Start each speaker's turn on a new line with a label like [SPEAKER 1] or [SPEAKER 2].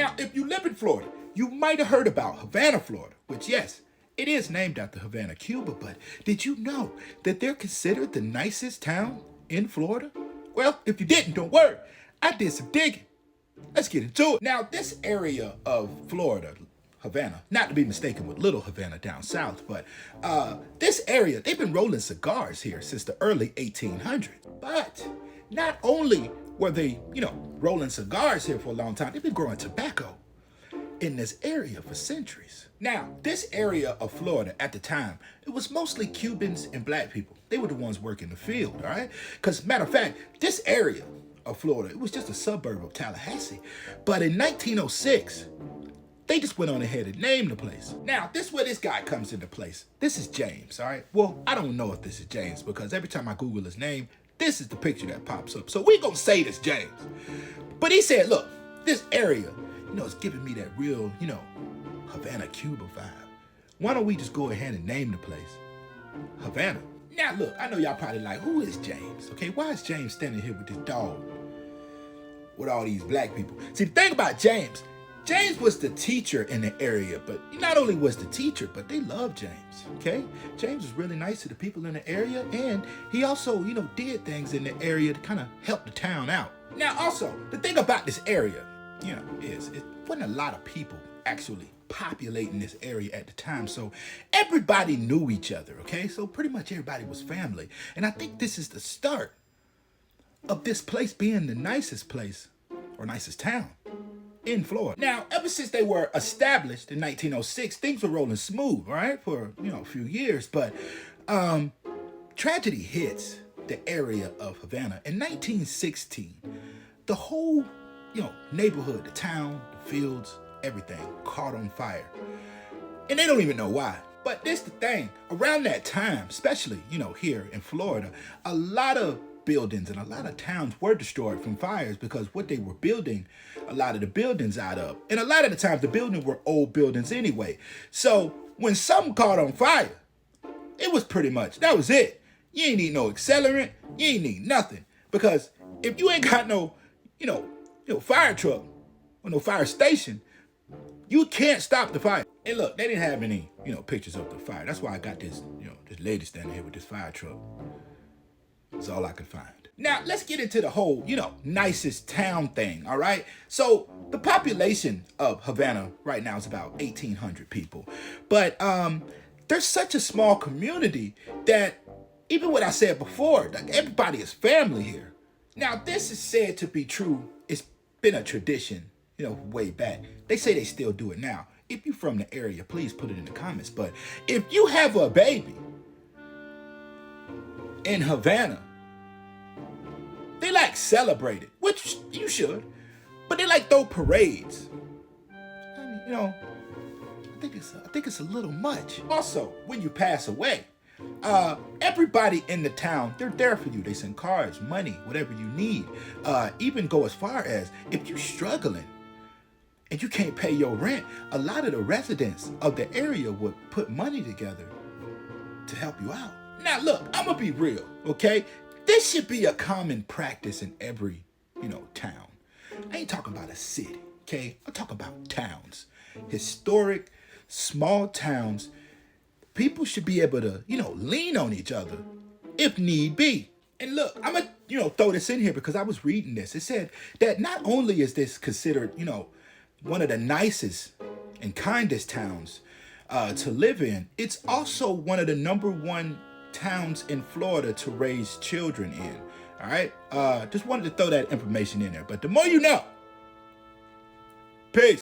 [SPEAKER 1] Now, if you live in Florida, you might have heard about Havana, Florida, which, yes, it is named after Havana, Cuba, but did you know that they're considered the nicest town in Florida? Well, if you didn't, don't worry. I did some digging. Let's get into it. Now, this area of Florida, Havana, not to be mistaken with Little Havana down south, but this area, they've been rolling cigars here since the early 1800s. But not only were they, rolling cigars here for a long time, they've been growing tobacco in this area for centuries. Now, this area of Florida at the time, it was mostly Cubans and black people. They were the ones working the field, all right? Because, matter of fact, this area of Florida, it was just a suburb of Tallahassee. But in 1906, they just went on ahead and named the place. Now, this is where this guy comes into place. This is James, all right? Well, I don't know if this is James because every time I Google his name, this is the picture that pops up. So we're going to say this James. But he said, look, this area, it's giving me that real, Havana, Cuba vibe. Why don't we just go ahead and name the place Havana? Now, look, I know y'all probably like, who is James? Okay, why is James standing here with this dog with all these black people? See, the thing about James was the teacher in the area, but he not only was the teacher, but they loved James, okay? James was really nice to the people in the area, and he also, did things in the area to kind of help the town out. Now, also, the thing about this area, is it wasn't a lot of people actually populating this area at the time, so everybody knew each other, okay? So pretty much everybody was family, and I think this is the start of this place being the nicest place, or nicest town, in Florida. Now, ever since they were established in 1906, things were rolling smooth, right? For, a few years. But tragedy hits the area of Havana. In 1916, the whole, neighborhood, the town, the fields, everything caught on fire. And they don't even know why. But this the thing. Around that time, especially, here in Florida, a lot of buildings and a lot of towns were destroyed from fires because what they were building a lot of the buildings out of. And a lot of the times the buildings were old buildings anyway. So when something caught on fire, it was pretty much, that was it. You ain't need no accelerant. You ain't need nothing. Because if you ain't got no, fire truck or no fire station, you can't stop the fire. And look, they didn't have any, pictures of the fire. That's why I got this, this lady standing here with this fire truck. That's all I could find. Now, let's get into the whole, nicest town thing, all right? So, the population of Havana right now is about 1,800 people. But there's such a small community that, even what I said before, like everybody is family here. Now, this is said to be true. It's been a tradition, way back. They say they still do it now. If you're from the area, please put it in the comments. But if you have a baby in Havana, they celebrate it, which you should, but they throw parades. I mean, I think it's a little much. Also, when you pass away, everybody in the town, they're there for you. They send cards, money, whatever you need. Even go as far as if you're struggling and you can't pay your rent, a lot of the residents of the area would put money together to help you out. Now, look, I'm going to be real, okay? This should be a common practice in every, town. I ain't talking about a city, okay? I'm talking about towns. Historic, small towns. People should be able to, lean on each other if need be. And look, I'm going to, throw this in here because I was reading this. It said that not only is this considered, one of the nicest and kindest towns to live in, it's also one of the #1 towns in Florida to raise children in. All right? Just wanted to throw that information in there. But the more you know. Peace.